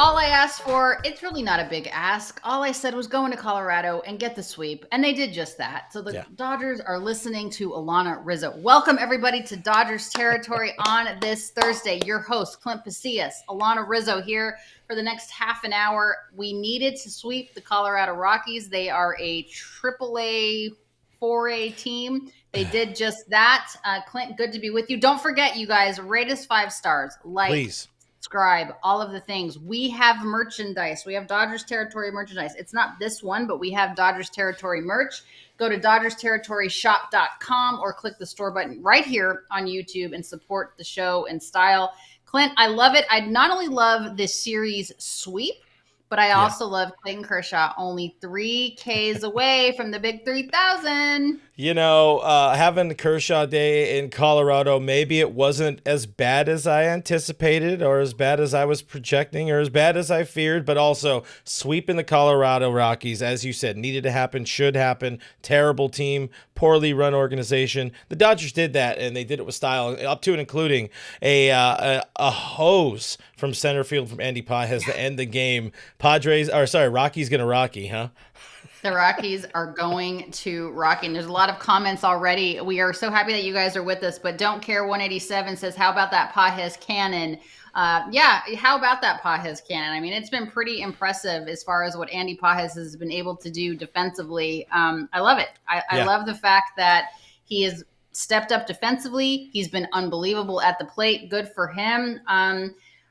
All I asked for, it's really not a big ask. All I said was go into Colorado and get the sweep, and they did just that. So the Yeah. Dodgers are listening to Alanna Rizzo. Welcome, everybody, to Dodgers territory on this Thursday. Your host, Clint Pasillas, Alanna Rizzo here for the next half an hour. We needed to sweep the Colorado Rockies. They are a AAA 4A team. They did just that. Clint, good to be with you. Don't forget, you guys, rate us 5 stars. Please. Subscribe, all of the things. We have merchandise. We have Dodgers Territory merchandise. It's not this one, but we have Dodgers Territory merch. Go to DodgersTerritoryShop.com or click the store button right here on YouTube and support the show in style. Clint, I love it. I not only love this series sweep, but I also love Clayton Kershaw only 3 Ks away from the big 3,000. You know, having Kershaw Day in Colorado, maybe it wasn't as bad as I anticipated or as bad as I was projecting or as bad as I feared, but also sweeping the Colorado Rockies, as you said, needed to happen, should happen. Terrible team, poorly run organization. The Dodgers did that, and they did it with style, up to and including a hose from center field from Andy Pasillas to end the game. Rockies gonna Rocky, huh? The Rockies are going to Rocky. And there's a lot of comments already. We are so happy that you guys are with us, but Don't Care 187 says, how about that Pasillas cannon? How about that Pasillas cannon? I mean, it's been pretty impressive as far as what Andy Pasillas has been able to do defensively. I love it. I love the fact that he has stepped up defensively. He's been unbelievable at the plate. Good for him.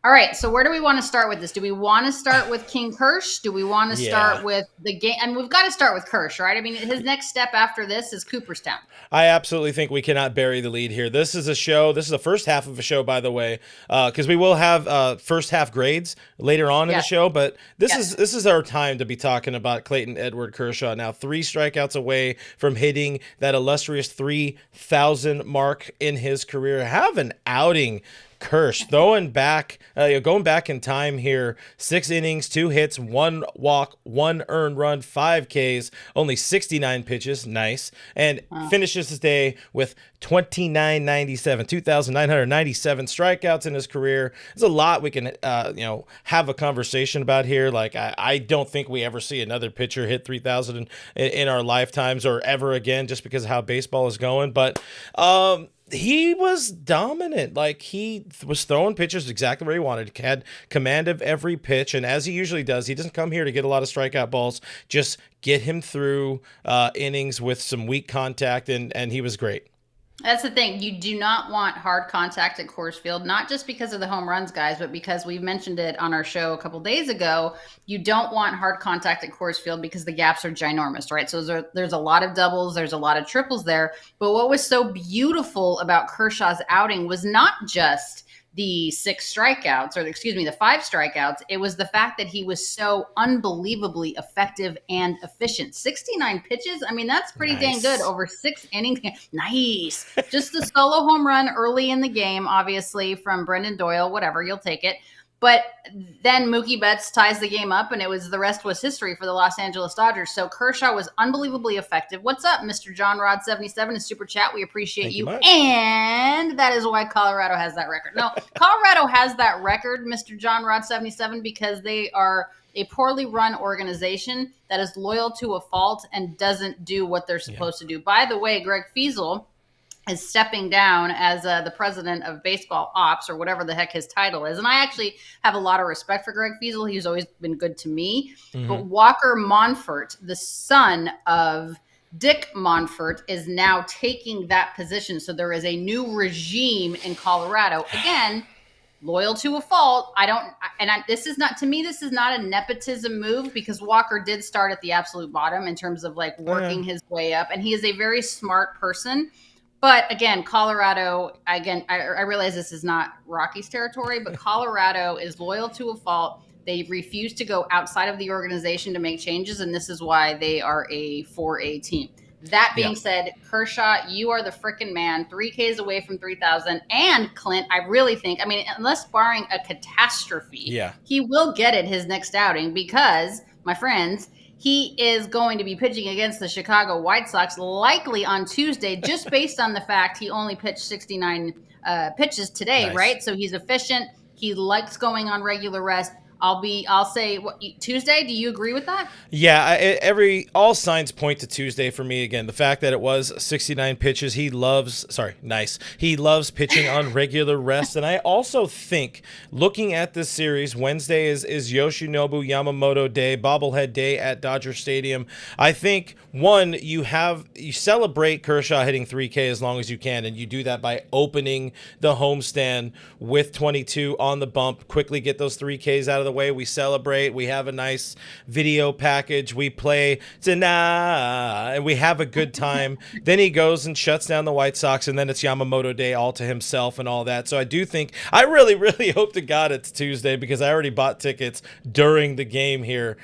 All right, so where do we want to start with this? Do we want to start with King Kersh? Do we want to start with the game? And we've got to start with Kersh, right? I mean, his next step after this is Cooperstown. I absolutely think we cannot bury the lead here. This is a show. This is the first half of a show, by the way, because we will have first half grades later on in the show. But this is our time to be talking about Clayton Edward Kershaw. Now, 3 strikeouts away from hitting that illustrious 3,000 mark in his career. Have an outing, Kersh, going back in time here. 6 innings, 2 hits, 1 walk, 1 earned run, 5 Ks, only 69 pitches, nice, and finishes his day with 2,997 strikeouts in his career. There's a lot we can have a conversation about here. Like I don't think we ever see another pitcher hit 3,000 in our lifetimes or ever again, just because of how baseball is going. But he was dominant. Like, he was throwing pitches exactly where he wanted. He had command of every pitch, and as he usually does, he doesn't come here to get a lot of strikeout balls. Just get him through innings with some weak contact, and he was great. That's the thing. You do not want hard contact at Coors Field, not just because of the home runs, guys, but because we've mentioned it on our show a couple days ago. You don't want hard contact at Coors Field because the gaps are ginormous, right? So there's a lot of doubles, there's a lot of triples there. But what was so beautiful about Kershaw's outing was not just the 6 strikeouts, or the 5 strikeouts. It was the fact that he was so unbelievably effective and efficient. 69 pitches. I mean, that's pretty dang good over 6 innings. Nice. Just the solo home run early in the game, obviously, from Brendan Doyle, whatever, you'll take it. But then Mookie Betts ties the game up, and the rest was history for the Los Angeles Dodgers. So Kershaw was unbelievably effective. What's up, Mr. John Rod 77 in Super Chat? We appreciate you. And that is why Colorado has that record. No, Colorado has that record, Mr. John Rod 77, because they are a poorly run organization that is loyal to a fault and doesn't do what they're supposed to do. By the way, Greg Fiesel is stepping down as the president of baseball ops, or whatever the heck his title is. And I actually have a lot of respect for Greg Fiesel. He's always been good to me. Mm-hmm. But Walker Monfort, the son of Dick Monfort, is now taking that position. So there is a new regime in Colorado. Again, loyal to a fault. This is not a nepotism move, because Walker did start at the absolute bottom in terms of like working his way up. And he is a very smart person. But again, Colorado, I realize this is not Rockies territory, but Colorado is loyal to a fault. They refuse to go outside of the organization to make changes, and this is why they are a 4A team. That being said, Kershaw, you are the frickin' man. 3 Ks away from 3,000. And Clint, I really think, unless barring a catastrophe, he will get it his next outing, because, my friends, he is going to be pitching against the Chicago White Sox, likely on Tuesday, just based on the fact he only pitched 69 pitches today, right? So he's efficient. He likes going on regular rest. I'll say Tuesday. Do you agree with that? Yeah, all signs point to Tuesday for me again. The fact that it was 69 pitches, he loves, sorry, nice. He loves pitching on regular rest. And I also think, looking at this series, Wednesday is Yoshinobu Yamamoto Day, bobblehead day at Dodger Stadium. I think, one, you celebrate Kershaw hitting 3K as long as you can, and you do that by opening the homestand with 22 on the bump. Quickly get those 3Ks out of the way. We celebrate. We have a nice video package. We play tonight, and we have a good time. Then he goes and shuts down the White Sox, and then it's Yamamoto Day all to himself and all that. So I do think, I really, really hope to God it's Tuesday, because I already bought tickets during the game here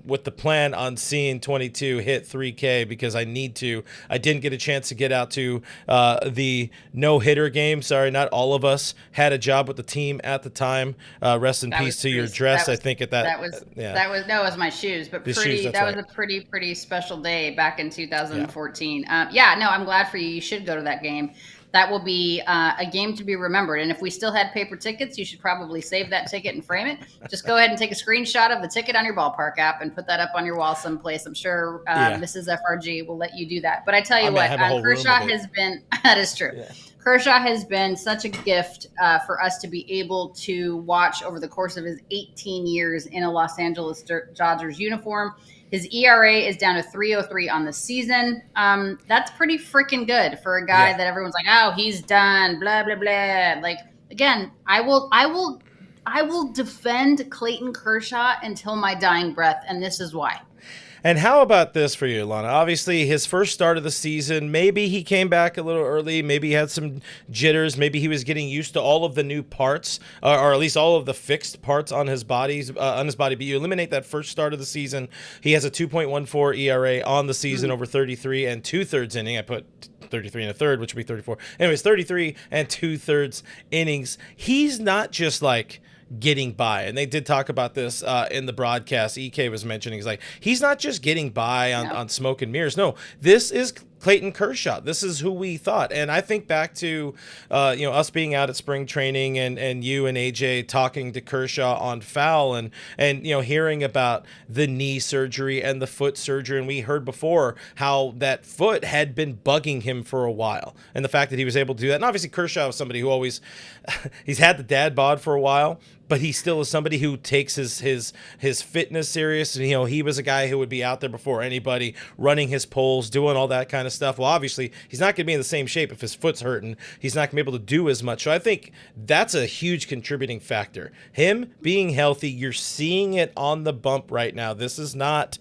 with the plan on seeing 22 hit 3K, because I need to. I didn't get a chance to get out to the no-hitter game. Sorry, not all of us had a job with the team at the time. Rest in peace to your dress. I think at that. That was my shoes, but was a pretty special day back in 2014. No, I'm glad for you. You should go to that game. That will be a game to be remembered. And if we still had paper tickets, you should probably save that ticket and frame it. Just go ahead and take a screenshot of the ticket on your ballpark app and put that up on your wall someplace. I'm sure Mrs. FRG will let you do that. But I tell you what, Kershaw has been, that is true. Yeah. Kershaw has been such a gift for us to be able to watch over the course of his 18 years in a Los Angeles Dodgers uniform. His ERA is down to 3.03 on the season. That's pretty freaking good for a guy that everyone's like, oh, he's done, blah, blah, blah. Like, again, I will defend Clayton Kershaw until my dying breath, and this is why. And how about this for you, Alanna? Obviously, his first start of the season, maybe he came back a little early. Maybe he had some jitters. Maybe he was getting used to all of the new parts, or at least all of the fixed parts on his body. But you eliminate that first start of the season, he has a 2.14 ERA on the season over 33 and 2/3 inning. I put 33 and a third, which would be 34. Anyways, 33 and 2/3 innings. He's not just like getting by, and they did talk about this in the broadcast. EK was mentioning, he's not just getting by on smoke and mirrors. No, this is Clayton Kershaw. This is who we thought. And I think back to us being out at spring training and you and AJ talking to Kershaw on Foul and hearing about the knee surgery and the foot surgery. And we heard before how that foot had been bugging him for a while, and the fact that he was able to do that. And obviously Kershaw was somebody who always he's had the dad bod for a while, but he still is somebody who takes his fitness serious. And, he was a guy who would be out there before anybody, running his poles, doing all that kind of stuff. Well, obviously, he's not going to be in the same shape if his foot's hurting. He's not going to be able to do as much. So I think that's a huge contributing factor. Him being healthy, you're seeing it on the bump right now. This is not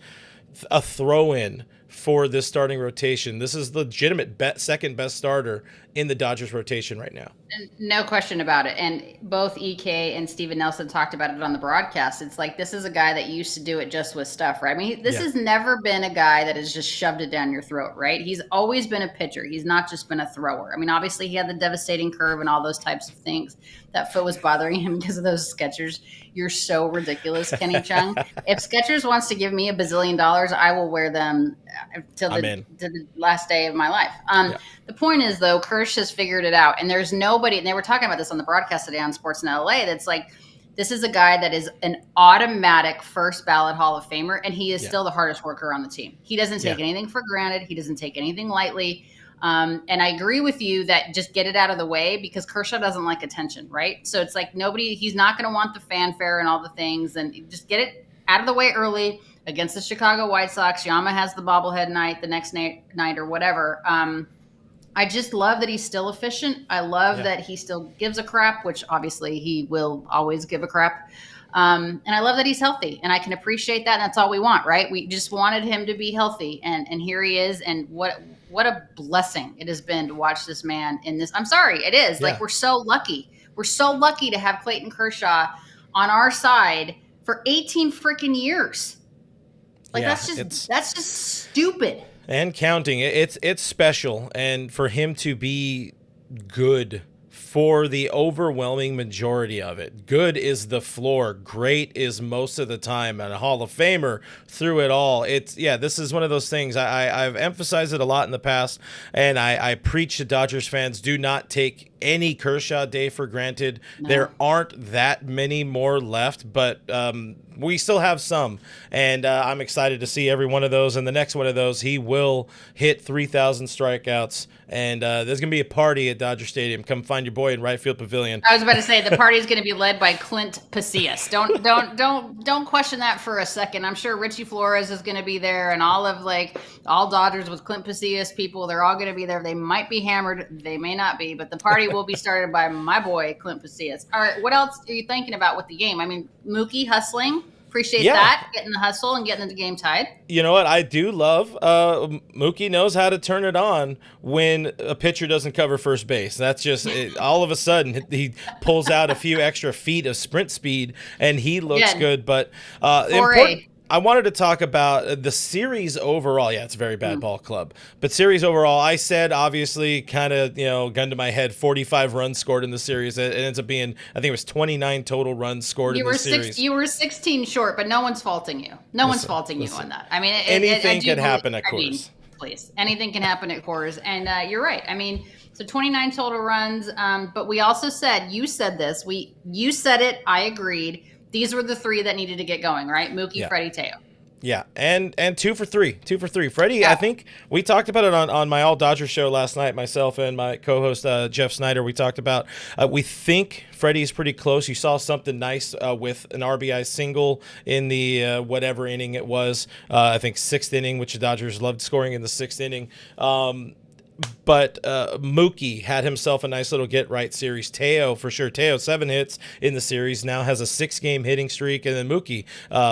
a throw-in for this starting rotation. This is legitimate second best starter in the Dodgers rotation right now. No question about it. And both EK and Steven Nelson talked about it on the broadcast. It's like, this is a guy that used to do it just with stuff, right? I mean, this has never been a guy that has just shoved it down your throat, right? He's always been a pitcher. He's not just been a thrower. I mean, obviously he had the devastating curve and all those types of things. That foot was bothering him because of those Skechers. You're so ridiculous, Kenny Chung. If Skechers wants to give me $1 bazillion, I will wear them till the last day of my life. The point is, though, Kirsch has figured it out, and there's nobody, and they were talking about this on the broadcast today on Sportsnet LA, that's like, this is a guy that is an automatic first ballot Hall of Famer, and he is still the hardest worker on the team. He doesn't take anything for granted. He doesn't take anything lightly. And I agree with you that just get it out of the way, because Kershaw doesn't like attention, right? So it's like he's not going to want the fanfare and all the things, and just get it out of the way early against the Chicago White Sox. Yama has the bobblehead night the next night or whatever. I just love that he's still efficient. I love that he still gives a crap, which obviously he will always give a crap. And I love that he's healthy, and I can appreciate that. And that's all we want, right? We just wanted him to be healthy, and here he is. And what a blessing it has been to watch this man in this. I'm sorry, it is like, we're so lucky. We're so lucky to have Clayton Kershaw on our side for 18 freaking years. Like, that's just stupid. And counting. It's special. And for him to be good for the overwhelming majority of it. Good is the floor. Great is most of the time. And a Hall of Famer through it all. This is one of those things. I've emphasized it a lot in the past, and I preach to Dodgers fans, do not take any Kershaw day for granted. No. There aren't that many more left, but we still have some, and I'm excited to see every one of those. And the next one of those, he will hit 3,000 strikeouts, and there's gonna be a party at Dodger Stadium. Come find your boy in right field pavilion. I was about to say the party is going to be led by Clint Pasillas. Don't question that for a second. I'm sure Richie Flores is going to be there, and all Dodgers with Clint Pasillas people. They're all going to be there. They might be hammered, they may not be, but the party will be started by my boy Clint Pasillas. All right, what else are you thinking about with the game? I mean, Mookie hustling. Appreciate that, getting the hustle and getting the game tied. You know what? I do love Mookie knows how to turn it on when a pitcher doesn't cover first base. That's just all of a sudden he pulls out a few extra feet of sprint speed and he looks good. But I wanted to talk about the series overall. Yeah, it's a very bad ball club. But series overall, I said, obviously, kind of, gun to my head, 45 runs scored in the series. It ends up being, I think it was 29 total runs scored in the series. You were 16 short, but no one's faulting you. No one's faulting you on that. I mean, anything can happen at Coors. Please, anything can happen at Coors. And you're right. I mean, so 29 total runs. But we also said, you said this. You said it. I agreed. These were the three that needed to get going, right? Mookie, Freddie, Teo. Yeah, and 2 for 3. 2 for 3. Freddie, I think we talked about it on my All Dodgers show last night, myself and my co-host Jeff Snyder. We talked about we think Freddie's pretty close. You saw something nice with an RBI single in the whatever inning it was. I think 6th inning, which the Dodgers loved scoring in the 6th inning. But Mookie had himself a nice little get-right series. Teo, for sure. Teo, 7 hits in the series, now has a 6-game hitting streak. And then Mookie,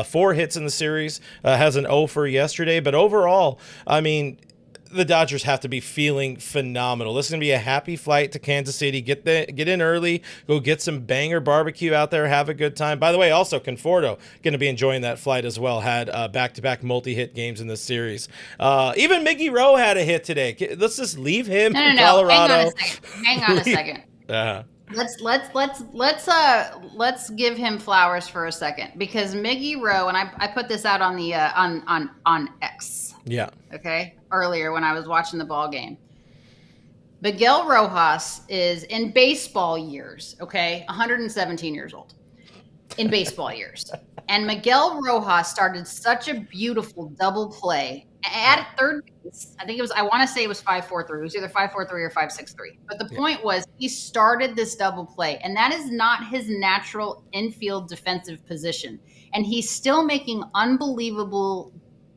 4 hits in the series, has an 0 for yesterday. But overall, I mean, the Dodgers have to be feeling phenomenal. This is going to be a happy flight to Kansas City. Get in early, go get some banger barbecue out there, have a good time. By the way, also Conforto going to be enjoying that flight as well. Had back-to-back multi-hit games in this series. Even Miggy Rowe had a hit today. Let's just leave him in Colorado. Hang on a second. Let's give him flowers for a second, because Miggy Rowe, and I put this out on the on X. Yeah. Okay. Earlier when I was watching the ball game, Miguel Rojas is in baseball years. Okay, 117 years old in baseball years, and Miguel Rojas started such a beautiful double play at third base. I want to say it was 5-4-3. It was either 5-4-3 or 5-6-3. But the point was, he started this double play, and that is not his natural infield defensive position. And he's still making unbelievable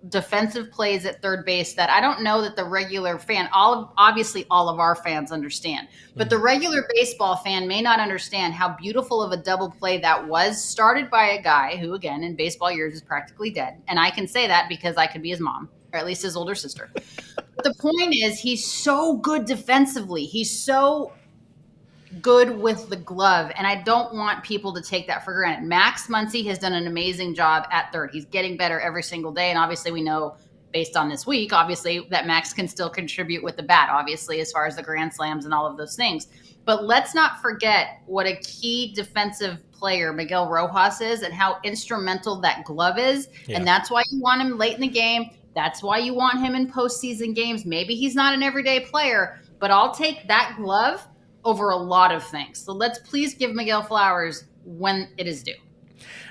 defensive plays at third base that I don't know that the regular fan, obviously all of our fans understand, but the regular baseball fan may not understand how beautiful of a double play that was, started by a guy who, again, in baseball years is practically dead. And I can say that because I could be his mom, or at least his older sister. But the point is, he's so good defensively. He's so good with the glove, and I don't want people to take that for granted. Max Muncy has done an amazing job at third. He's getting better every single day, and obviously we know, based on this week, obviously, that Max can still contribute with the bat, obviously, as far as the grand slams and all of those things. But let's not forget what a key defensive player Miguel Rojas is and how instrumental that glove is. Yeah. And that's why you want him late in the game. That's why you want him in postseason games. Maybe he's not an everyday player, but I'll take that glove over a lot of things. So let's please give Miguel flowers when it is due.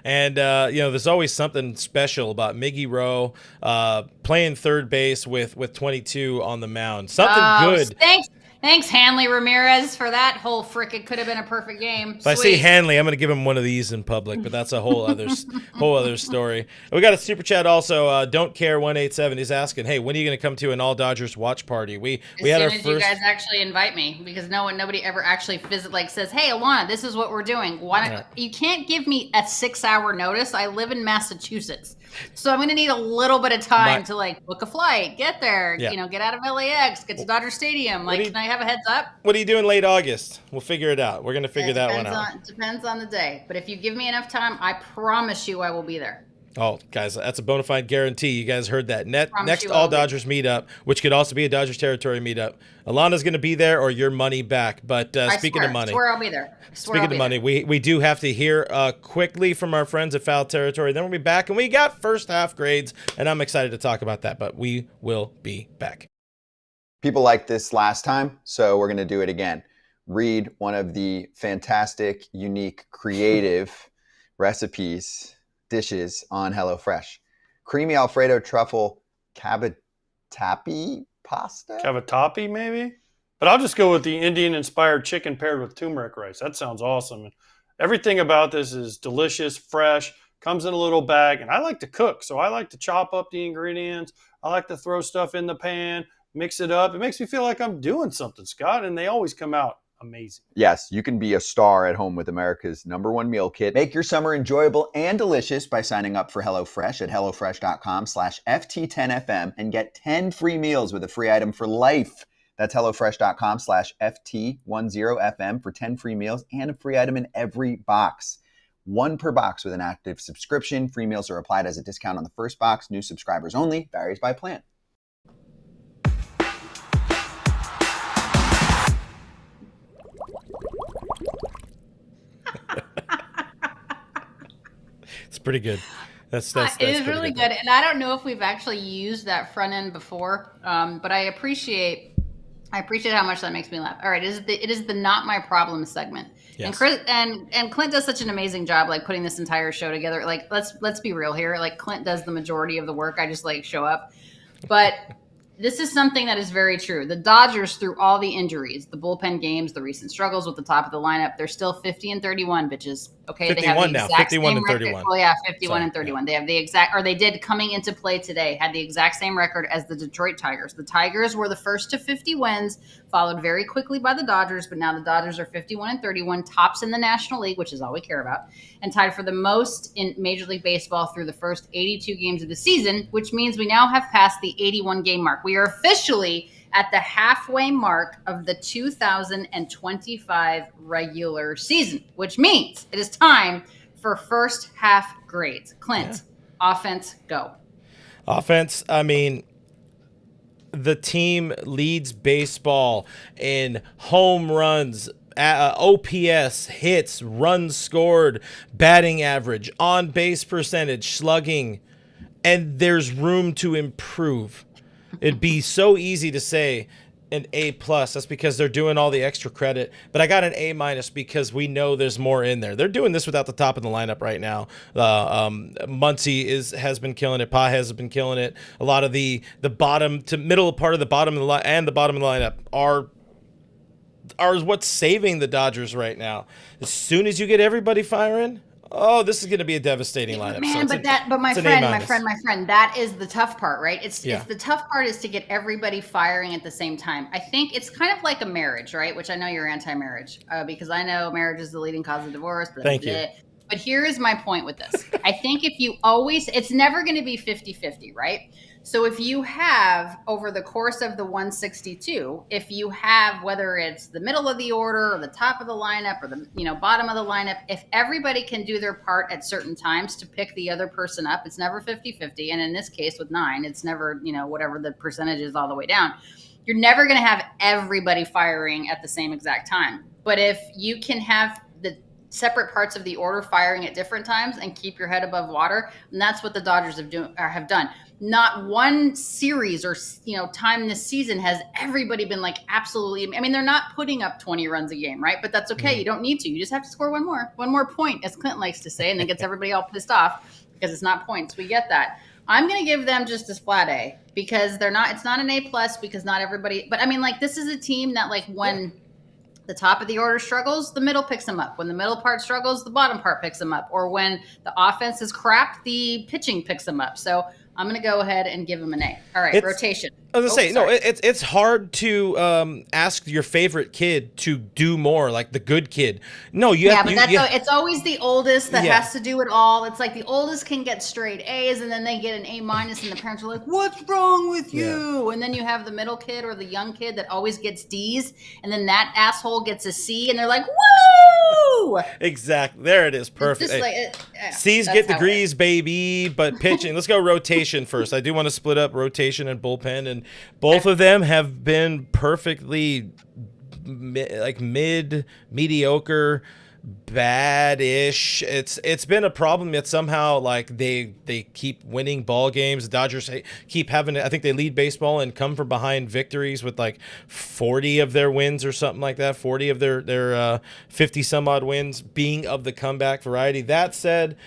And, there's always something special about Miggy Rowe playing third base with 22 on the mound. Something good. Thanks, Hanley Ramirez, for that whole frick. It could have been a perfect game. If I say Hanley, I'm going to give him one of these in public, but that's a whole other story. We got a super chat also. Don't Care 187 is asking, hey, when are you going to come to an All Dodgers watch party? We had our first. You guys actually invite me, because nobody ever actually says, hey, Alanna, this is what we're doing. You can't give me a 6-hour notice. I live in Massachusetts. So I'm going to need a little bit of time to book a flight, get there, get out of LAX, get to Dodger Stadium. Can I have a heads up? What are you doing late August? We'll figure it out. We're going to figure that one out. Depends on the day. But if you give me enough time, I promise you I will be there. Oh, guys, that's a bona fide guarantee. You guys heard that. Promise Next you All will be. Dodgers meetup, which could also be a Dodgers territory meetup. Alanna's going to be there, or your money back. But speaking of money, swear I'll be there. speaking of money, we do have to hear quickly from our friends at Foul Territory. Then we'll be back, and we got first half grades, and I'm excited to talk about that. But we will be back. People liked this last time, so we're going to do it again. Read one of the fantastic, unique, creative recipes, dishes on HelloFresh. Creamy Alfredo truffle cavatappi pasta? Cavatappi, maybe? But I'll just go with the Indian-inspired chicken paired with turmeric rice. That sounds awesome. Everything about this is delicious, fresh, comes in a little bag, and I like to cook, so I like to chop up the ingredients. I like to throw stuff in the pan, mix it up. It makes me feel like I'm doing something, Scott, and they always come out amazing. Yes, you can be a star at home with America's #1 meal kit. Make your summer enjoyable and delicious by signing up for HelloFresh at HelloFresh.com/FT10FM and get 10 free meals with a free item for life. That's HelloFresh.com/FT10FM for 10 free meals and a free item in every box. 1 per box with an active subscription. Free meals are applied as a discount on the first box. New subscribers only. Varies by plan. It's pretty good. That's it is really good. And I don't know if we've actually used that front end before, but I appreciate how much that makes me laugh. All right, it is the not my problem segment. Yes. And Chris and Clint does such an amazing job, like putting this entire show together. Like let's be real here. Like Clint does the majority of the work. I just like show up, but. This is something that is very true. The Dodgers, through all the injuries, the bullpen games, the recent struggles with the top of the lineup, they're still 50-31, bitches. Okay, 51 they have the now. exact 51 same and 31. Record. Well, yeah, 51 and 31. Yeah. They have the exact, or they did coming into play today, had the exact same record as the Detroit Tigers. The Tigers were the first to 50 wins, followed very quickly by the Dodgers, but now the Dodgers are 51 and 31, tops in the National League, which is all we care about, and tied for the most in Major League Baseball through the first 82 games of the season, which means we now have passed the 81 game mark. We are officially at the halfway mark of the 2025 regular season, which means it is time for first half grades. Clint, offense, go. Offense, I mean, the team leads baseball in home runs, OPS, hits, runs scored, batting average, on base percentage, slugging, and there's room to improve. It'd be so easy to say an A+. That's because they're doing all the extra credit. But I got an A- because we know there's more in there. They're doing this without the top of the lineup right now. Muncy has been killing it. Pasillas has been killing it. A lot of the bottom to middle part of the bottom of the line and the bottom of the lineup are what's saving the Dodgers right now. As soon as you get everybody firing, this is going to be a devastating lineup. Man, so but my friend, that is the tough part, right? It's the tough part is to get everybody firing at the same time. I think it's kind of like a marriage, right? Which I know you're anti-marriage because I know marriage is the leading cause of divorce. Thank you. But here is my point with this. I think it's never going to be 50-50, right? So if you have, over the course of the 162, if you have, whether it's the middle of the order or the top of the lineup or the bottom of the lineup, if everybody can do their part at certain times to pick the other person up, it's never 50-50. And in this case with 9, it's never, whatever the percentage is all the way down. You're never going to have everybody firing at the same exact time. But if you can have the separate parts of the order firing at different times and keep your head above water, and that's what the Dodgers have done. Not one series or time this season has everybody been like absolutely. I mean, they're not putting up 20 runs a game, right? But that's okay. You don't need to. You just have to score one more point, as Clint likes to say, and then gets everybody all pissed off because it's not points. We get that. I'm going to give them just a flat A because it's not an A+ because not everybody. But I mean, like this is a team that when the top of the order struggles, the middle picks them up. When the middle part struggles, the bottom part picks them up. Or when the offense is crap, the pitching picks them up. So I'm going to go ahead and give them an A. All right, rotation. I was going to say, it's hard to ask your favorite kid to do more, like the good kid. No, it's always the oldest that has to do it all. It's like the oldest can get straight A's, and then they get an A-, and the parents are like, what's wrong with you? Yeah. And then you have the middle kid or the young kid that always gets D's, and then that asshole gets a C, and they're like, woo! Woo! Exactly. There it is. Perfect. It's just like C's get degrees, baby, but pitching. Let's go rotation first. I do want to split up rotation and bullpen, and both of them have been perfectly mediocre, bad-ish. It's been a problem, yet somehow like they keep winning ball games. The Dodgers keep having, I think they lead baseball and come from behind victories with like 40 of their wins or something like that, 40 of their 50 some odd wins being of the comeback variety. That said,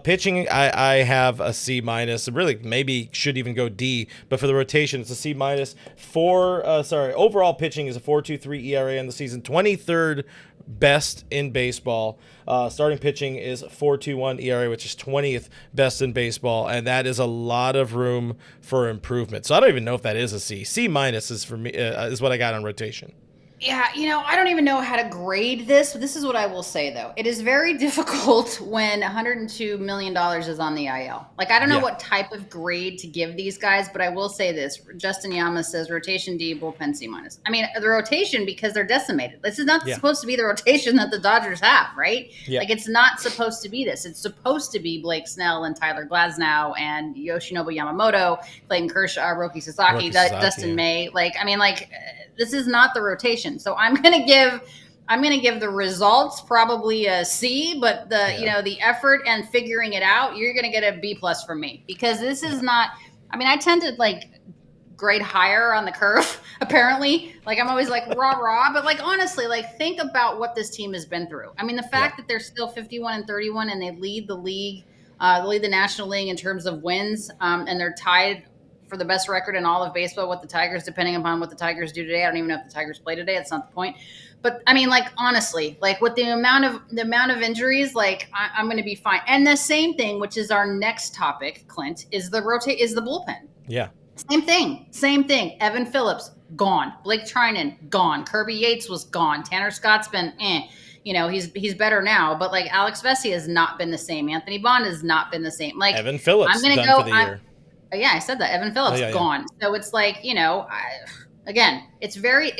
pitching, I have a C minus. Really maybe should even go D, but for the rotation it's a C minus. Overall pitching is a 4.23 ERA in the season, 23rd best in baseball. Starting pitching is 4.21 ERA, which is 20th best in baseball, and that is a lot of room for improvement. So I don't even know if that is a C. C minus is for me is what I got on rotation. Yeah, I don't even know how to grade this, but this is what I will say, though. It is very difficult when $102 million is on the IL. Like, I don't know what type of grade to give these guys, but I will say this. Justin Yama says rotation D, bullpen C minus. I mean, the rotation, because they're decimated. This is not supposed to be the rotation that the Dodgers have, right? Yeah. Like, it's not supposed to be this. It's supposed to be Blake Snell and Tyler Glasnow and Yoshinobu Yamamoto, Clayton Kershaw, Roki Sasaki, Dustin May. This is not the rotation. So I'm going to give the results probably a C, but the effort and figuring it out, you're going to get a B plus from me, because this is not, I tend to grade higher on the curve, apparently. I'm always rah, but honestly, think about what this team has been through. The fact that they're still 51-31 and they lead the league, lead the National League in terms of wins, and they're tied for the best record in all of baseball with the Tigers, depending upon what the Tigers do today. I don't even know if the Tigers play today. That's not the point. But honestly, with the amount of injuries, I'm going to be fine. And the same thing, which is our next topic, Clint, is the bullpen. Yeah. Same thing. Evan Phillips, gone. Blake Trinan, gone. Kirby Yates was gone. Tanner Scott's been he's better now, but Alex Vesey has not been the same. Anthony Bond has not been the same. Evan Phillips I'm going to go for the year. Yeah, I said that. Evan Phillips gone. So it's again, it's very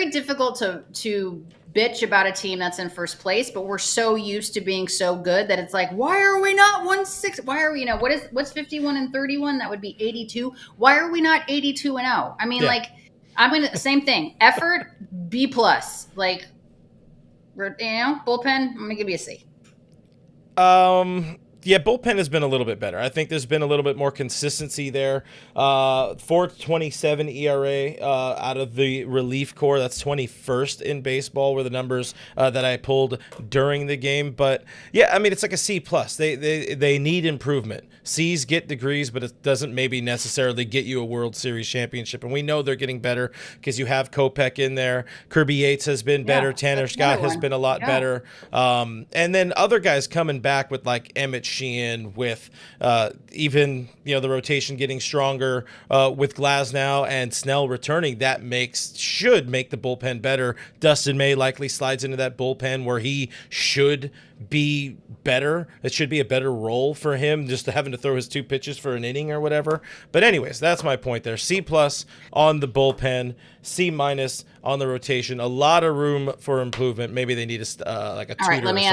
difficult to bitch about a team that's in first place, but we're so used to being so good that it's why are we not 1-6? Why are we, what's 51-31? That would be 82. Why are we not 82-0? Same thing. Effort, B plus. Bullpen, I'm gonna give you a C. Yeah, bullpen has been a little bit better. I think there's been a little bit more consistency there. 4.27 ERA out of the relief corps. That's 21st in baseball were the numbers that I pulled during the game. But yeah, it's like a C plus. They need improvement. C's get degrees, but it doesn't maybe necessarily get you a World Series championship. And we know they're getting better because you have Kopech in there. Kirby Yates has been better. Tanner Scott has been a lot better. And then other guys coming back with Emmett Sheehan, with even the rotation getting stronger with Glasnow and Snell returning. That should make the bullpen better. Dustin May likely slides into that bullpen where he should be better. It should be a better role for him, just having to throw his 2 pitches for an inning or whatever. But anyways, that's my point there. C plus on the bullpen, C minus on the rotation. A lot of room for improvement. Maybe they need a tutor. All right, let me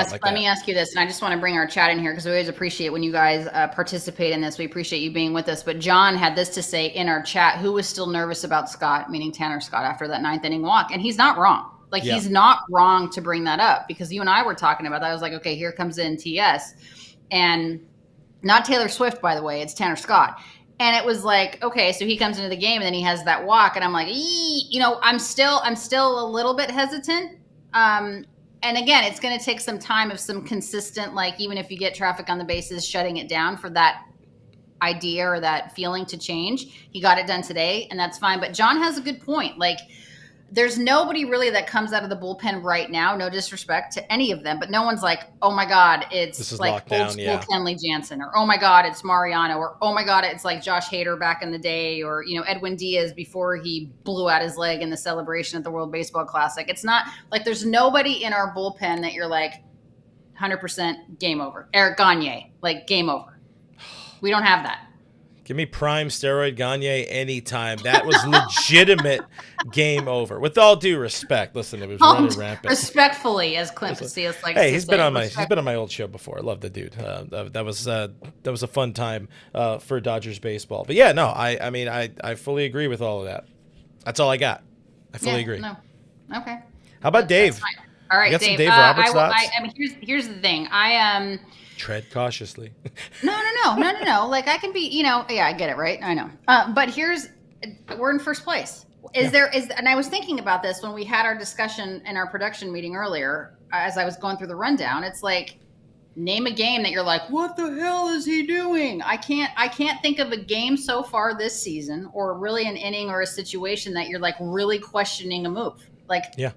ask you this, and I just want to bring our chat in here because we always appreciate when you guys participate in this. We appreciate you being with us. But John had this to say in our chat: who was still nervous about Scott, meaning Tanner Scott, after that 9th inning walk? And he's not wrong. He's not wrong to bring that up, because you and I were talking about that. I was like, okay, here comes in TS, and not Taylor Swift, by the way. It's Tanner Scott. And it was okay, so he comes into the game and then he has that walk, and I'm like, I'm still a little bit hesitant. And again, it's going to take some time of some consistent, even if you get traffic on the bases, shutting it down for that idea or that feeling to change. He got it done today, and that's fine. But John has a good point. There's nobody really that comes out of the bullpen right now, no disrespect to any of them, but no one's oh my God, it's old school Kenley Jansen, or oh my God, it's Mariano, or oh my God, it's Josh Hader back in the day, or Edwin Diaz before he blew out his leg in the celebration at the World Baseball Classic. It's not there's nobody in our bullpen that you're 100% game over. Eric Gagne, game over. We don't have that. Give me prime steroid Gagne anytime. That was legitimate game over. With all due respect, listen, it was running rampant. Respectfully, as Clint Pasillas likes to say. He's been on my old show before. I love the dude. That was a fun time for Dodgers baseball. But yeah, no, I fully agree with all of that. That's all I got. I fully agree. No. Okay. How about Dave? All right, you got Dave. Some Dave Roberts thoughts? I mean, here's the thing. Tread cautiously. No. Like I can be, yeah, I get it, right? I know. But we're in first place. And I was thinking about this when we had our discussion in our production meeting earlier, as I was going through the rundown. It's like, name a game that you're like, what the hell is he doing? I can't think of a game so far this season, or really an inning or a situation that you're like really questioning a move. Like, yeah,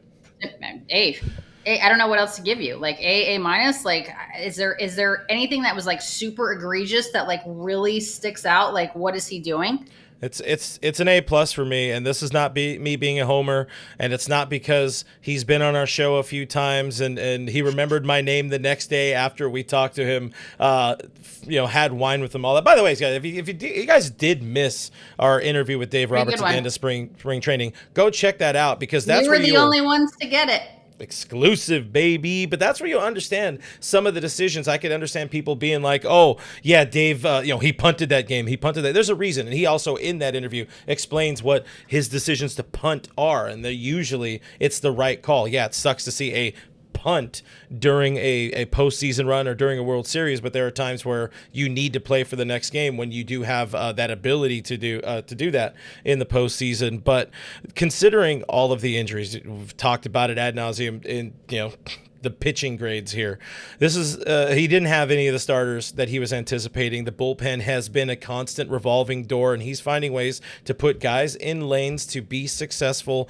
A, I don't know what else to give you. Like A minus. Like, is there anything that was like super egregious that like really sticks out? Like, what is he doing? It's an A+ for me, and this is not me being a homer, and it's not because he's been on our show a few times and he remembered my name the next day after we talked to him, had wine with him, all that. By the way, guys, if you guys did miss our interview with Dave Roberts at the end of spring training, go check that out, because that's where the only ones to get it. Exclusive, baby. But that's where you'll understand some of the decisions. I could understand people being like, oh yeah, Dave, he punted that game, there's a reason. And he also in that interview explains what his decisions to punt are, and usually it's the right call. Yeah, it sucks to see a punt during a postseason run or during a World Series, but there are times where you need to play for the next game when you do have that ability to do that in the postseason. But considering all of the injuries, we've talked about it ad nauseum in the pitching grades here. This is he didn't have any of the starters that he was anticipating. The bullpen has been a constant revolving door, and he's finding ways to put guys in lanes to be successful.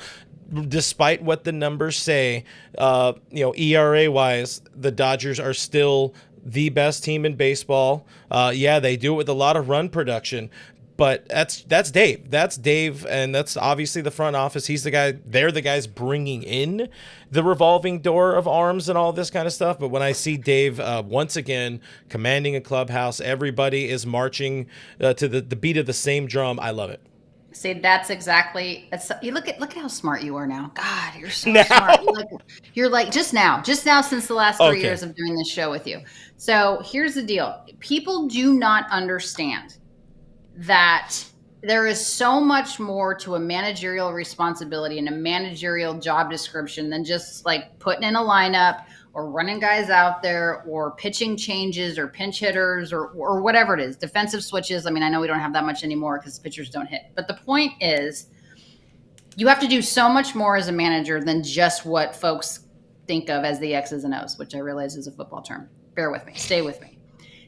Despite what the numbers say, ERA wise, the Dodgers are still the best team in baseball. Yeah, they do it with a lot of run production, but that's Dave. That's Dave, and that's obviously the front office. He's the guy. They're the guys bringing in the revolving door of arms and all this kind of stuff. But when I see Dave once again commanding a clubhouse, everybody is marching to the beat of the same drum. I love it. See, that's exactly. You look at how smart you are now. God, you're so smart. You're like just now since the last 3 years of doing this show with you. So here's the deal: people do not understand that there is so much more to a managerial responsibility and a managerial job description than just like putting in a lineup or running guys out there or pitching changes or pinch hitters or whatever it is, defensive switches. I mean, I know we don't have that much anymore because pitchers don't hit. But the point is, you have to do so much more as a manager than just what folks think of as the X's and O's, which I realize is a football term. Bear with me. Stay with me.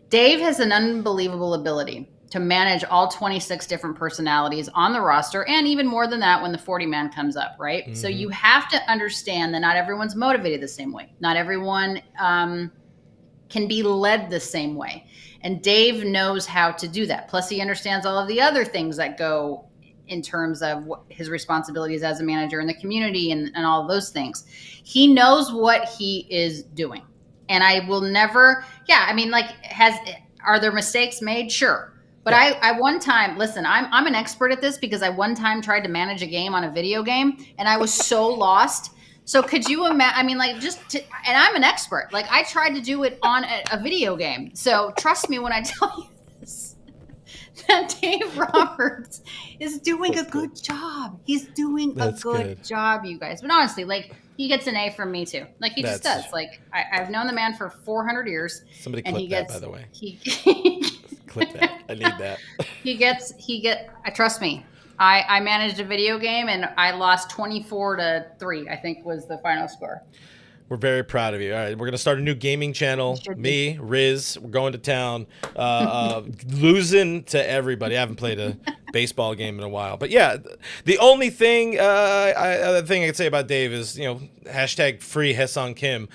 Dave has an unbelievable ability to manage all 26 different personalities on the roster, and even more than that when the 40-man comes up, right? Mm-hmm. So you have to understand that not everyone's motivated the same way. Not everyone can be led the same way. And Dave knows how to do that. Plus, he understands all of the other things that go in terms of what his responsibilities as a manager in the community and all of those things. He knows what he is doing. And I will never, are there mistakes made? Sure. But I one time, listen, I'm an expert at this because I one time tried to manage a game on a video game and I was so lost. So could you imagine, and I'm an expert. Like I tried to do it on a video game. So trust me when I tell you this, that Dave Roberts is doing a good job. He's doing a good job, you guys. But honestly, like he gets an A from me too. Like he just does. Like I've known the man for 400 years. Somebody clip that, by the way. Clip that. I need that. Trust me. I managed a video game and I lost 24-3, I think was the final score. We're very proud of you. All right, we're going to start a new gaming channel. Me, Riz, we're going to town. Losing to everybody. I haven't played a baseball game in a while. But yeah, the only thing I could say about Dave is, hashtag free Haesung Kim.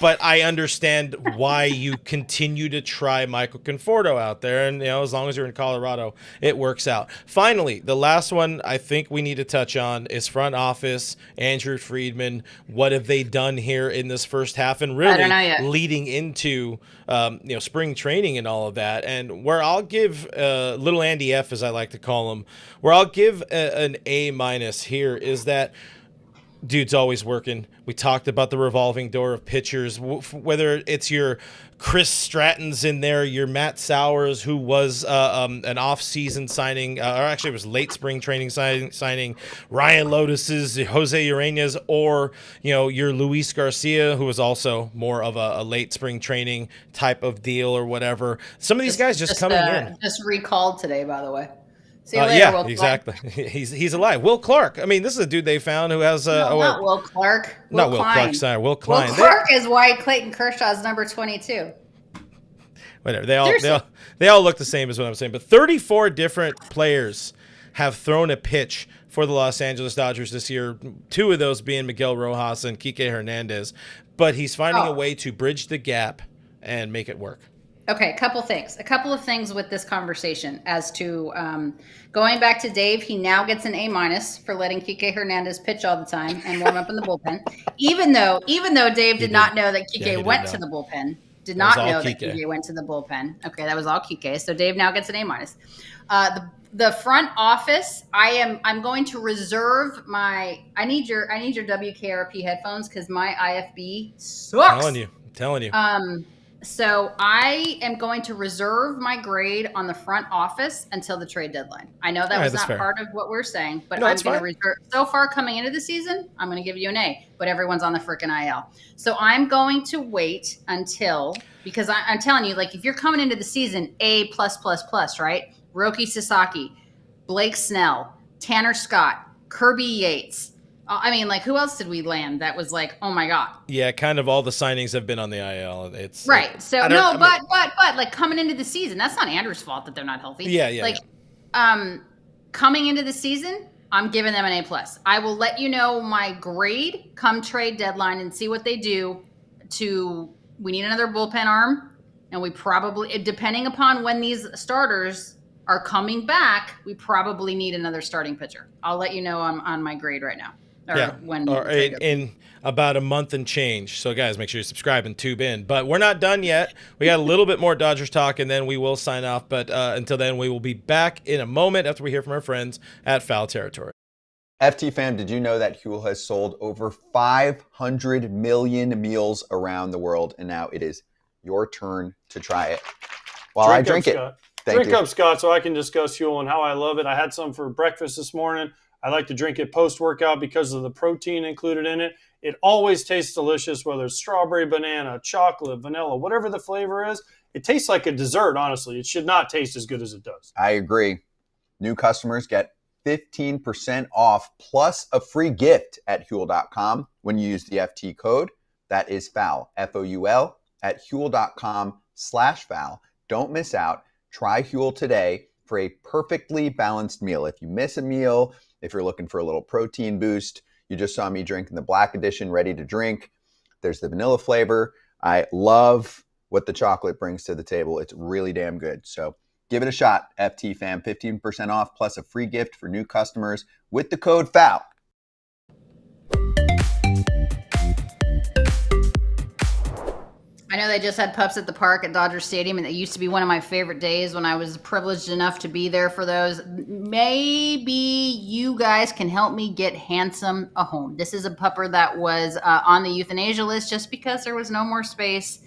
but I understand why you continue to try Michael Conforto out there. And, as long as you're in Colorado, it works out. Finally, the last one I think we need to touch on is front office, Andrew Friedman. What have they done here in this first half and really leading into, spring training and all of that? And where I'll give little Andy F, as I like to call him, where I'll give an A- here is that dude's always working. We talked about the revolving door of pitchers, whether it's your Chris Strattons in there, your Matt Sowers, who was an off-season signing, or actually it was late spring training signing, Ryan Lotus's, Jose Ureña's, or your Luis Garcia, who was also more of a late spring training type of deal or whatever. Some of these guys just coming in. Just recalled today, by the way. See you later, Will exactly. He's alive. Will Clark. I mean, this is a dude they found who has not Will Clark. Not Will Clark. Sorry, Will Klein. Will Clark is why Clayton Kershaw is number 22. Whatever. They all look the same, is what I'm saying. But 34 different players have thrown a pitch for the Los Angeles Dodgers this year. 2 of those being Miguel Rojas and Kike Hernandez. But he's finding a way to bridge the gap and make it work. Okay, a couple of things with this conversation as to going back to Dave. He now gets an A- for letting Kike Hernandez pitch all the time and warm up in the bullpen, even though Dave did not know that Kike went to the bullpen. Did not know that Kike went to the bullpen. Okay, that was all Kike. So Dave now gets an A-. The front office, I'm going to reserve my. I need your WKRP headphones because my IFB sucks. I'm telling you. So I am going to reserve my grade on the front office until the trade deadline. I know that was not part of what we're saying, but I'm going to reserve. So far coming into the season, I'm going to give you an A, but everyone's on the frickin' IL. So I'm going to wait until, because I'm telling you, like if you're coming into the season, A+++, right? Roki Sasaki, Blake Snell, Tanner Scott, Kirby Yates. I mean, like, who else did we land that was like, oh my God? Yeah, kind of all the signings have been on the IL. It's right. So no, but like coming into the season, that's not Andrew's fault that they're not healthy. Yeah. Coming into the season, I'm giving them an A+. I will let you know my grade come trade deadline and see what they do. We need another bullpen arm, and we probably, depending upon when these starters are coming back, we probably need another starting pitcher. I'll let you know on my grade right now. Or in about a month and change. So, guys, make sure you subscribe and tube in. But we're not done yet. We got a little bit more Dodgers talk, and then we will sign off. But until then, we will be back in a moment after we hear from our friends at Foul Territory. FT fam, did you know that Huel has sold over 500 million meals around the world, and now it is your turn to try it. While I drink it. Drink up, Scott, so I can discuss Huel and how I love it. I had some for breakfast this morning. I like to drink it post-workout because of the protein included in it. It always tastes delicious, whether it's strawberry, banana, chocolate, vanilla, whatever the flavor is. It tastes like a dessert, honestly. It should not taste as good as it does. I agree. New customers get 15% off plus a free gift at Huel.com when you use the FT code. That is FOUL, F-O-U-L, at Huel.com/FOUL. Don't miss out. Try Huel today for a perfectly balanced meal. If you miss a meal, if you're looking for a little protein boost, you just saw me drinking the Black Edition, ready to drink. There's the vanilla flavor. I love what the chocolate brings to the table. It's really damn good. So give it a shot, FT fam. 15% off plus a free gift for new customers with the code FOUL. I know they just had pups at the park at Dodger Stadium, and it used to be one of my favorite days when I was privileged enough to be there for those. Maybe you guys can help me get Handsome a home. This is a pupper that was on the euthanasia list just because there was no more space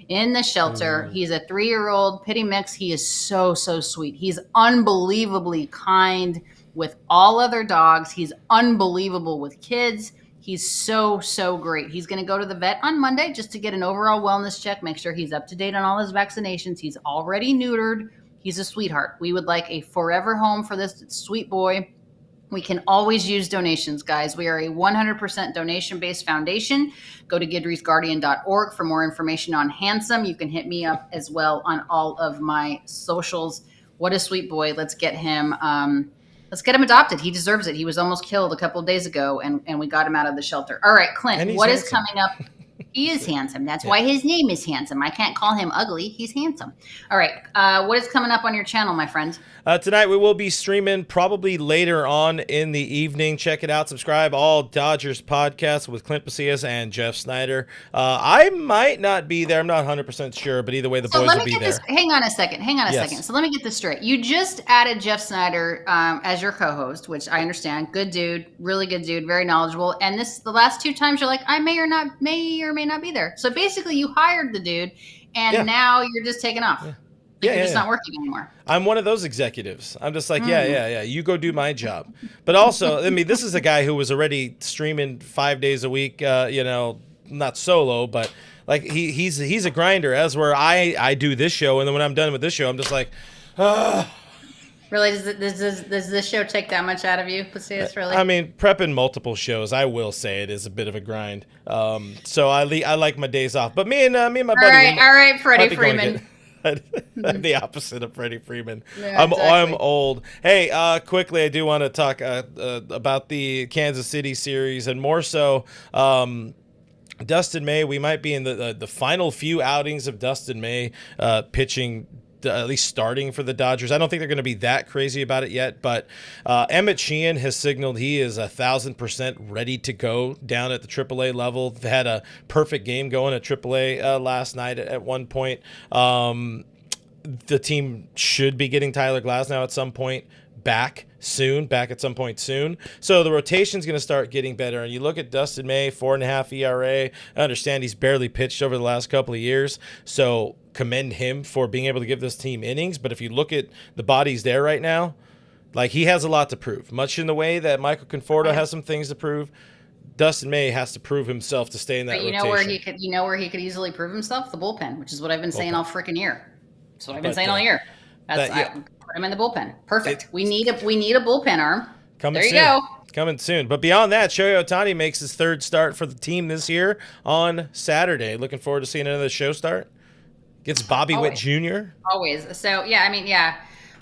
in the shelter. He's a 3-year-old pity mix. He is so, so sweet. He's unbelievably kind with all other dogs. He's unbelievable with kids. He's so, so great. He's going to go to the vet on Monday just to get an overall wellness check, make sure he's up to date on all his vaccinations. He's already neutered. He's a sweetheart. We would like a forever home for this sweet boy. We can always use donations, guys. We are a 100% donation-based foundation. Go to Guidry'sGuardian.org for more information on Handsome. You can hit me up as well on all of my socials. What a sweet boy. Let's get him adopted. He deserves it. He was almost killed a couple of days ago, and we got him out of the shelter. All right, Clint, what is coming up? He is handsome. That's why his name is Handsome. I can't call him ugly. He's handsome. All right. What is coming up on your channel, my friend? Tonight we will be streaming probably later on in the evening. Check it out. Subscribe. All Dodgers podcasts with Clint Pasillas and Jeff Snyder. I might not be there. I'm not 100% sure, but either way, the boys will be there. Hang on a second. So let me get this straight. You just added Jeff Snyder as your co-host, which I understand. Good dude, really good dude, very knowledgeable. And the last 2 times you're like, I may or may not be there. So basically, you hired the dude, and now you're just taking off. You're just not working anymore. I'm one of those executives. I'm just like, yeah. You go do my job. But also, I mean, this is a guy who was already streaming 5 days a week. Not solo, but like he's a grinder. As where I do this show, and then when I'm done with this show, I'm just like, Really, does this show take that much out of you, Pasillas? Really? I mean, prepping multiple shows, I will say it is a bit of a grind. So I like my days off. But me and my buddy. All right, Freddie Freeman. I'm the opposite of Freddie Freeman. Yeah, I'm old. Hey, quickly, I do want to talk about the Kansas City series, and more so, Dustin May. We might be in the final few outings of Dustin May pitching. At least starting for the Dodgers. I don't think they're going to be that crazy about it yet, but Emmett Sheehan has signaled he is 1,000% ready to go down at the AAA level. They had a perfect game going at AAA last night at one point. The team should be getting Tyler Glasnow at some point back at some point soon. So the rotation's going to start getting better. And you look at Dustin May, 4.5 ERA. I understand he's barely pitched over the last couple of years. So commend him for being able to give this team innings. But if you look at the bodies there right now, like he has a lot to prove. Much in the way that Michael Conforto has some things to prove. Dustin May has to prove himself to stay in that rotation. Where he could easily prove himself? The bullpen, which is what I've been saying all freaking year. That's what I've been saying all year. Put him in the bullpen. Perfect. We need a bullpen arm. There you go. Coming soon. But beyond that, Shohei Ohtani makes his 3rd start for the team this year on Saturday. Looking forward to seeing another show start. Gets Bobby Witt Jr. Always. So,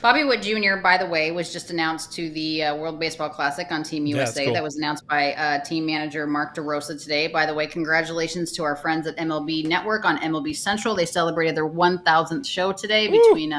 Bobby Witt Jr., by the way, was just announced to the World Baseball Classic on Team USA. Cool. That was announced by team manager Mark DeRosa today. By the way, congratulations to our friends at MLB Network on MLB Central. They celebrated their 1,000th show today between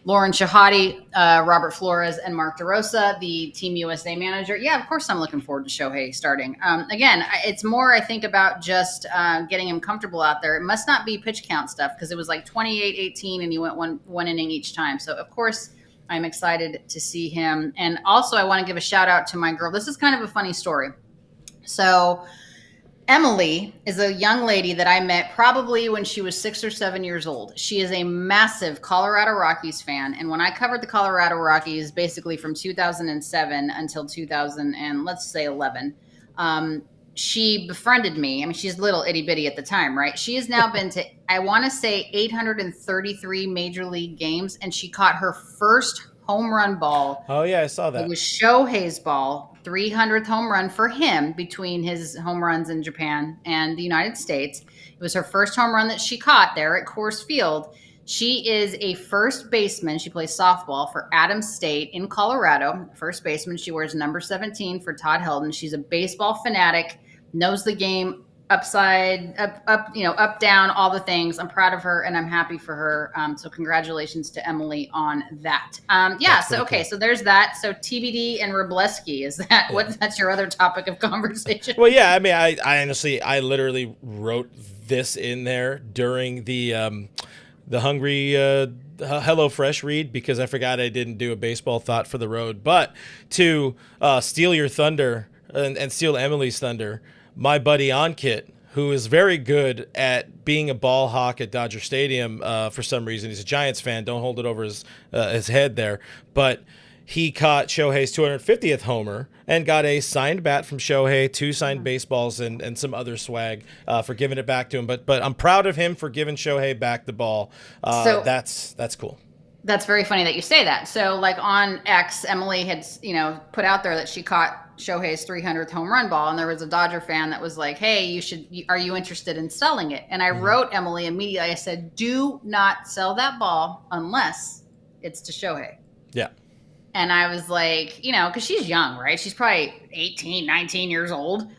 Lauren Shahadi, Robert Flores, and Mark DeRosa, the Team USA manager. Yeah, of course I'm looking forward to Shohei starting. Again, it's more, I think, about just getting him comfortable out there. It must not be pitch count stuff because it was like 28-18 and he went one inning each time. So, of course, I'm excited to see him. And also I want to give a shout out to my girl. This is kind of a funny story. So Emily is a young lady that I met probably when she was 6 or 7 years old. She is a massive Colorado Rockies fan. And when I covered the Colorado Rockies, basically from 2007 until 2011, she befriended me. I mean, she's little itty bitty at the time, right? She has now been to, I want to say 833 major league games. And she caught her first home run ball. Oh yeah, I saw that. It was Shohei's ball. 300th home run for him between his home runs in Japan and the United States. It was her first home run that she caught there at Coors Field. She is a first baseman. She plays softball for Adams State in Colorado. First baseman. She wears number 17 for Todd Helton. She's a baseball fanatic, knows the game upside, up, down, all the things. I'm proud of her and I'm happy for her. So congratulations to Emily on that. So there's that. So TBD and Robleski, is that that's your other topic of conversation? Well, yeah, I mean, I honestly, I literally wrote this in there during the Hungry HelloFresh read because I forgot I didn't do a baseball thought for the road. But to steal your thunder and steal Emily's thunder, my buddy Ankit, who is very good at being a ball hawk at Dodger Stadium for some reason. He's a Giants fan. Don't hold it over his head there. But he caught Shohei's 250th homer and got a signed bat from Shohei, 2 signed baseballs, and some other swag for giving it back to him. But I'm proud of him for giving Shohei back the ball. That's cool. That's very funny that you say that. So, like on X, Emily had put out there that she caught Shohei's 300th home run ball, and there was a Dodger fan that was like, "Hey, are you interested in selling it?" And I wrote Emily immediately. I said, "Do not sell that ball unless it's to Shohei." Yeah. And I was like, because she's young, right? She's probably 18, 19 years old.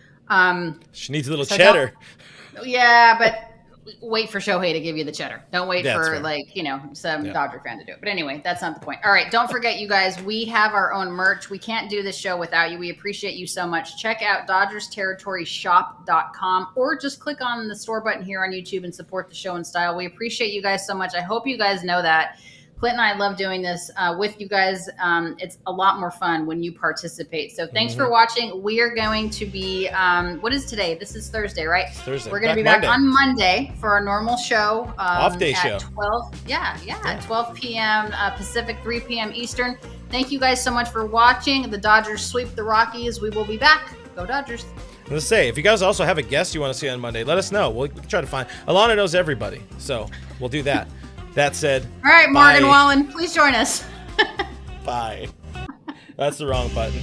She needs a little cheddar. Yeah, but wait for Shohei to give you the cheddar. Don't wait That's for fair. some Dodger fan to do it. But anyway, that's not the point. All right, don't forget, you guys, we have our own merch. We can't do this show without you. We appreciate you so much. Check out DodgersTerritoryShop.com or just click on the store button here on YouTube and support the show in style. We appreciate you guys so much. I hope you guys know that. Clint and I love doing this with you guys. It's a lot more fun when you participate. So thanks for watching. We are going to be, what is today? This is Thursday, right? It's Thursday. We're going to be back on Monday for our normal show. Off day show. 12. At 12 p.m. Pacific, 3 p.m. Eastern. Thank you guys so much for watching. The Dodgers sweep the Rockies. We will be back. Go Dodgers. Let's say, if you guys also have a guest you want to see on Monday, let us know. We'll try to find. Alanna knows everybody, so we'll do that. That said, all right, Morgan Wallen, please join us. Bye. That's the wrong button.